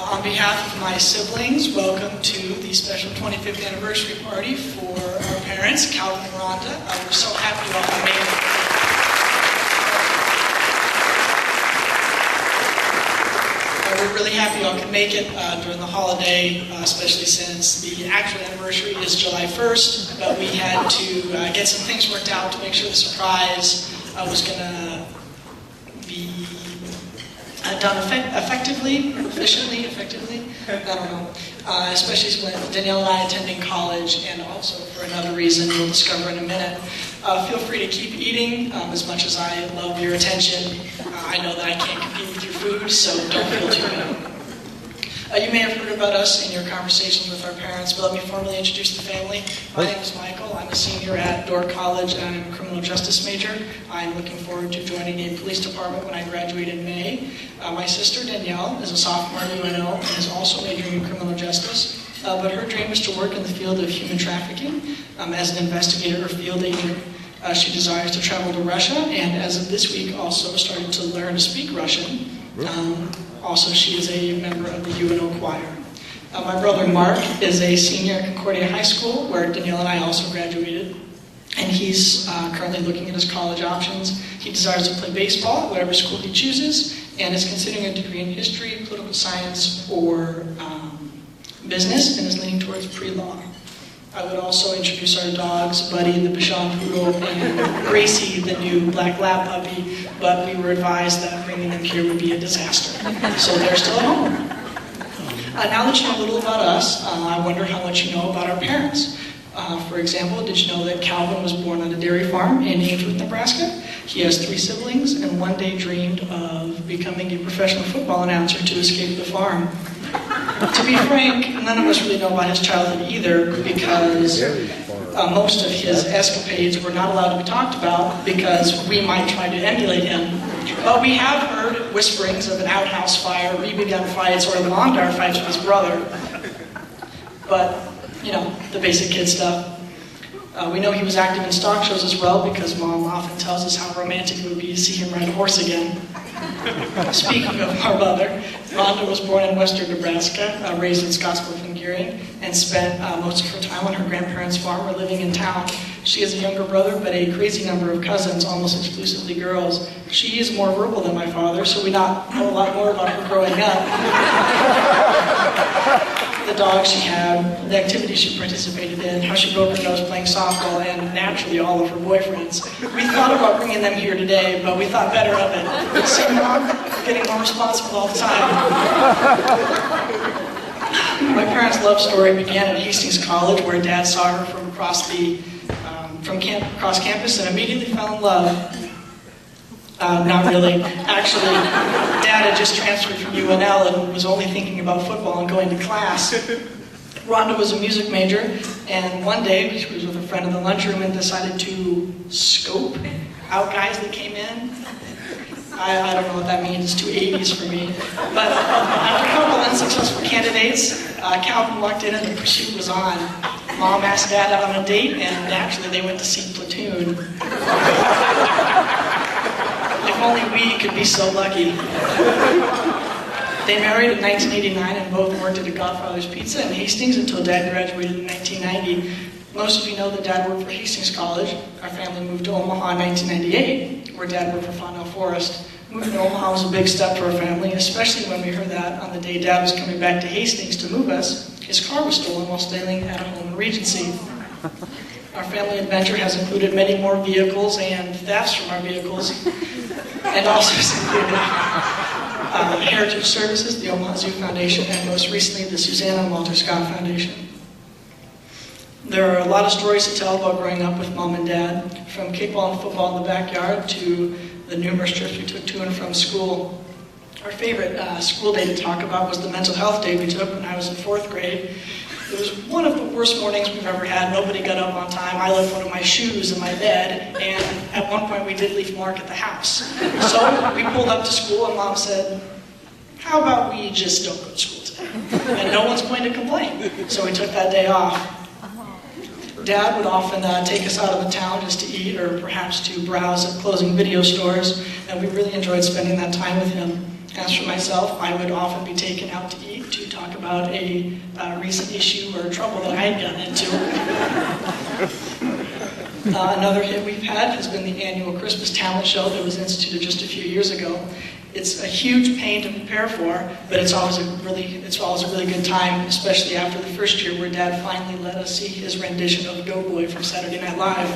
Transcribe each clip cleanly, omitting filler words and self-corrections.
On behalf of my siblings, welcome to the special 25th anniversary party for our parents, Calvin and Rhonda. We're so happy you all can make it. We're really happy you all can make it during the holiday, especially since the actual anniversary is July 1st, but we had to get some things worked out to make sure the surprise was going to be done efficiently, I don't know, especially with Danielle and I attending college, and also for another reason you'll discover in a minute. Feel free to keep eating. As much as I love your attention, I know that I can't compete with your food, so don't feel too bad. You may have heard about us in your conversations with our parents, but let me formally introduce the family. My name is Michael. I'm a senior at Dordt College, and I'm a criminal justice major. I'm looking forward to joining a police department when I graduate in May. My sister, Danielle, is a sophomore at UNO and is also majoring in criminal justice. But her dream is to work in the field of human trafficking as an investigator or field agent. She desires to travel to Russia, and as of this week also started to learn to speak Russian. Also, she is a member of the UNO choir. My brother Mark is a senior at Concordia High School, where Danielle and I also graduated. And he's currently looking at his college options. He desires to play baseball at whatever school he chooses, and is considering a degree in history, political science, or business, and is leaning towards pre-law. I would also introduce our dogs, Buddy, the Bichon Poodle, and Gracie, the new black lab puppy, but we were advised that bringing them here would be a disaster. So they're still at home. Now that you know a little about us, I wonder how much you know about our parents. For example, did you know that Calvin was born on a dairy farm in Ainsworth, Nebraska? He has 3 siblings and one day dreamed of becoming a professional football announcer to escape the farm. To be frank, none of us really know about his childhood either, because most of his escapades were not allowed to be talked about because we might try to emulate him. But we have heard whisperings of an outhouse fire, BB gun fights, or lawn dart fights with his brother. But, you know, the basic kid stuff. We know he was active in stock shows as well, because Mom often tells us how romantic it would be to see him ride a horse again. Speaking of our mother, Rhonda was born in western Nebraska, raised in Scottsbluff and Gearing, and spent most of her time on her grandparents' farm or living in town. She has a younger brother, but a crazy number of cousins, almost exclusively girls. She is more verbal than my father, so we know a lot more about her growing up. The dogs she had, the activities she participated in, how she broke her nose playing softball, and naturally all of her boyfriends. We thought about bringing them here today, but we thought better of it. See, Mom, getting more responsible all the time. My parents' love story began at Hastings College, where Dad saw her from across campus and immediately fell in love. Not really. Actually, Dad had just transferred from UNL and was only thinking about football and going to class. Rhonda was a music major, and one day she was with a friend in the lunchroom and decided to scope out guys that came in. I don't know what that means. It's too 80s for me. But after a couple unsuccessful candidates, Calvin walked in and the pursuit was on. Mom asked Dad out on a date, and actually they went to see Platoon. If only we could be so lucky. They married in 1989 and both worked at a Godfather's Pizza in Hastings until Dad graduated in 1990. Most of you know that Dad worked for Hastings College. Our family moved to Omaha in 1998, where Dad worked for Fondell Forest. Moving to Omaha was a big step for our family, especially when we heard that on the day Dad was coming back to Hastings to move us, his car was stolen while staying at a home in Regency. Our family adventure has included many more vehicles and thefts from our vehicles, and also has included Heritage Services, the Omaha Zoo Foundation, and most recently the Susanna and Walter Scott Foundation. There are a lot of stories to tell about growing up with Mom and Dad, from kickball and football in the backyard to the numerous trips we took to and from school. Our favorite school day to talk about was the mental health day we took when I was in 4th grade. It was one of the worst mornings we've ever had. Nobody got up on time. I left one of my shoes in my bed, and at one point we did leave Mark at the house. So we pulled up to school, and Mom said, "How about we just don't go to school today? And no one's going to complain." So we took that day off. Dad would often take us out of the town just to eat or perhaps to browse at closing video stores, and we really enjoyed spending that time with him. As for myself, I would often be taken out to eat to talk about a recent issue or trouble that I had gotten into. Another hit we've had has been the annual Christmas talent show that was instituted just a few years ago. It's a huge pain to prepare for, but it's always a really good time, especially after the first year where Dad finally let us see his rendition of Doughboy from Saturday Night Live.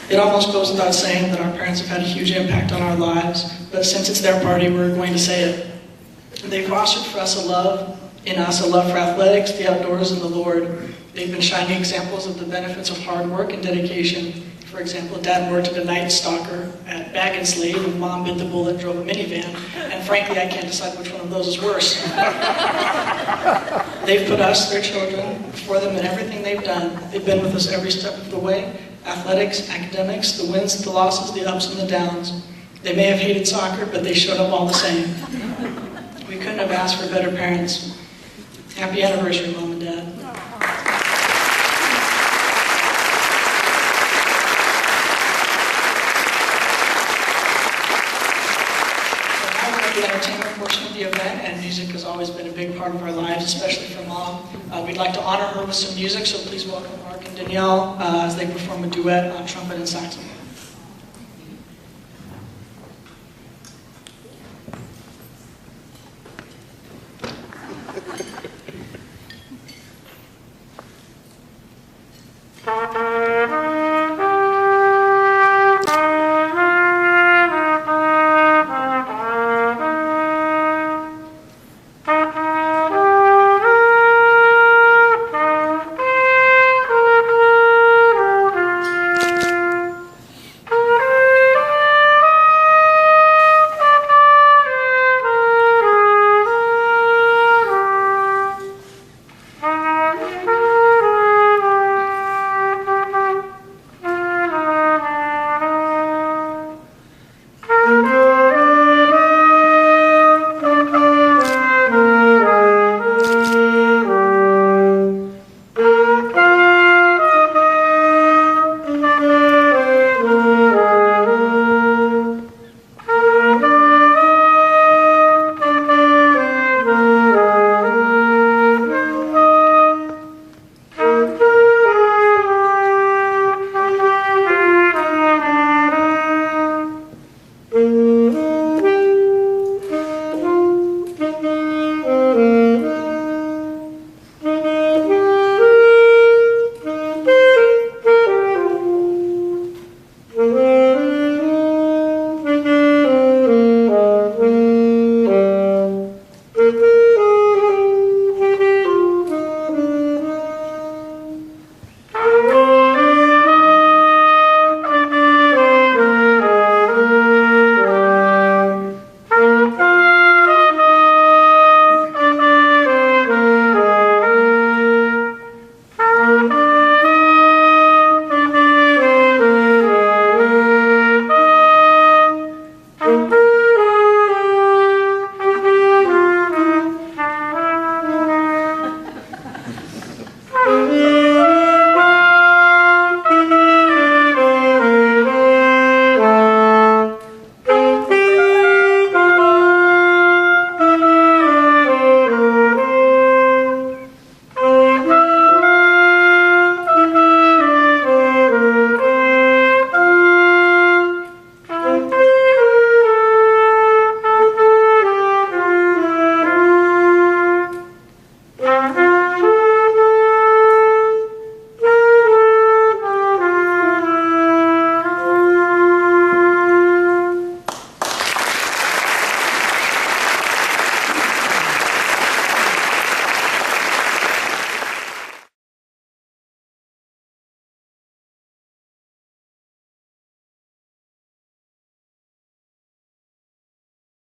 It almost goes without saying that our parents have had a huge impact on our lives, but since it's their party, we're going to say it. They fostered for us a love for athletics, the outdoors, and the Lord. They've been shining examples of the benefits of hard work and dedication. For example, Dad worked at a Night Stalker at Bag and Slave, and Mom bit the bullet and drove a minivan. And frankly, I can't decide which one of those is worse. They've put us, their children, before them in everything they've done. They've been with us every step of the way. Athletics, academics, the wins, the losses, the ups and the downs. They may have hated soccer, but they showed up all the same. We couldn't have asked for better parents. Happy anniversary, Mom and Dad. The entertainment portion of the event, and music has always been a big part of our lives, especially for Mom. We'd like to honor her with some music, so please welcome Mark and Danielle as they perform a duet on trumpet and saxophone.